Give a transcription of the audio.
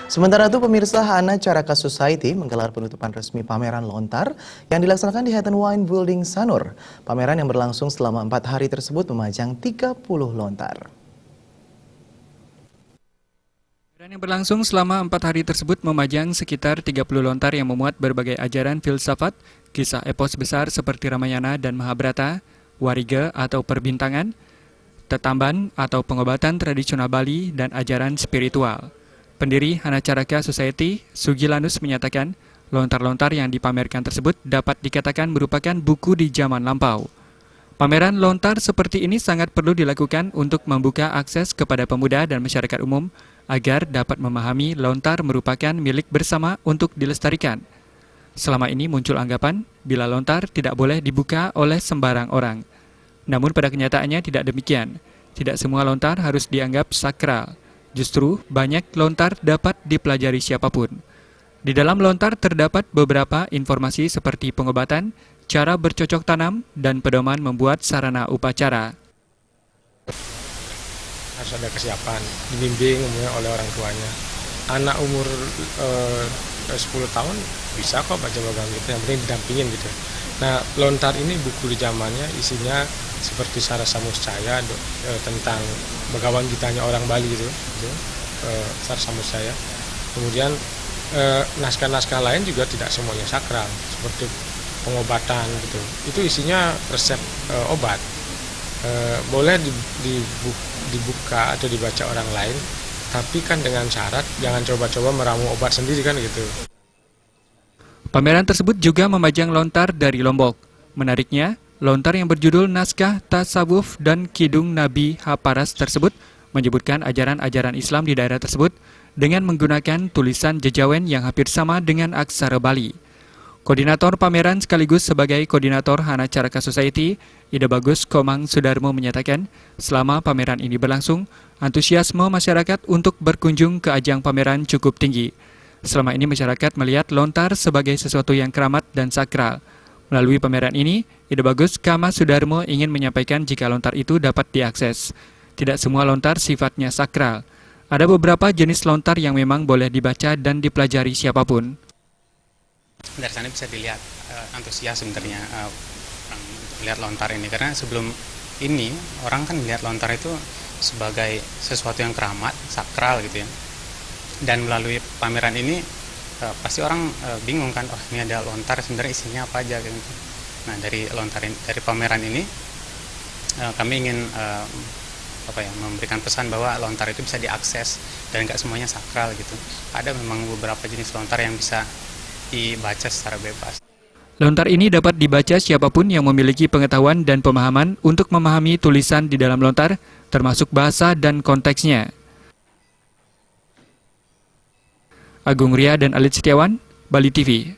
Sementara itu, pemirsa, Hana Caraka Society menggelar penutupan resmi pameran lontar yang dilaksanakan di Hatten Wine Building Sanur. Pameran yang berlangsung selama 4 hari tersebut memajang 30 lontar. Pameran yang berlangsung selama 4 hari tersebut memajang sekitar 30 lontar yang memuat berbagai ajaran filsafat, kisah epos besar seperti Ramayana dan Mahabharata, wariga atau perbintangan, tetamban atau pengobatan tradisional Bali, dan ajaran spiritual. Pendiri Hana Caraka Society, Sugilanus, menyatakan lontar-lontar yang dipamerkan tersebut dapat dikatakan merupakan buku di zaman lampau. Pameran lontar seperti ini sangat perlu dilakukan untuk membuka akses kepada pemuda dan masyarakat umum agar dapat memahami lontar merupakan milik bersama untuk dilestarikan. Selama ini muncul anggapan bila lontar tidak boleh dibuka oleh sembarang orang. Namun pada kenyataannya tidak demikian. Tidak semua lontar harus dianggap sakral. Justru banyak lontar dapat dipelajari siapapun. Di dalam lontar terdapat beberapa informasi seperti pengobatan, cara bercocok tanam, dan pedoman membuat sarana upacara. Harus ada kesiapan, dibimbing oleh orang tuanya. Anak umur 10 tahun bisa kok baca Bhagavad Gita, yang penting didampingin gitu. Nah, lontar ini buku di zamannya isinya seperti Sarasa Muscaya tentang Bhagavad Gitanya orang Bali gitu Sarasa Muscaya. Kemudian naskah-naskah lain juga tidak semuanya sakral, seperti pengobatan gitu. Itu isinya resep obat. Boleh dibuka atau dibaca orang lain, tapi kan dengan syarat jangan coba-coba meramu obat sendiri kan gitu. Pameran tersebut juga memajang lontar dari Lombok. Menariknya, lontar yang berjudul Naskah Tasawuf dan Kidung Nabi Haparas tersebut menyebutkan ajaran-ajaran Islam di daerah tersebut dengan menggunakan tulisan Jajawen yang hampir sama dengan aksara Bali. Koordinator pameran sekaligus sebagai koordinator Hana Caraka Society, Ida Bagus Komang Sudarmo, menyatakan selama pameran ini berlangsung, antusiasme masyarakat untuk berkunjung ke ajang pameran cukup tinggi. Selama ini masyarakat melihat lontar sebagai sesuatu yang keramat dan sakral. Melalui pameran ini, Ida Bagus Kama Sudarmo ingin menyampaikan jika lontar itu dapat diakses. Tidak semua lontar sifatnya sakral. Ada beberapa jenis lontar yang memang boleh dibaca dan dipelajari siapapun. Dari sana bisa dilihat antusias sebenarnya untuk melihat lontar ini, karena sebelum ini orang kan melihat lontar itu sebagai sesuatu yang keramat, sakral gitu ya. Dan melalui pameran ini pasti orang bingung kan, oh ini ada lontar sebenarnya isinya apa aja gitu. Nah, dari lontar ini, dari pameran ini kami ingin memberikan pesan bahwa lontar itu bisa diakses dan nggak semuanya sakral gitu. Ada memang beberapa jenis lontar yang bisa dibaca secara bebas. Lontar ini dapat dibaca siapapun yang memiliki pengetahuan dan pemahaman untuk memahami tulisan di dalam lontar, termasuk bahasa dan konteksnya. Agung Ria dan Alit Setiawan, Bali TV.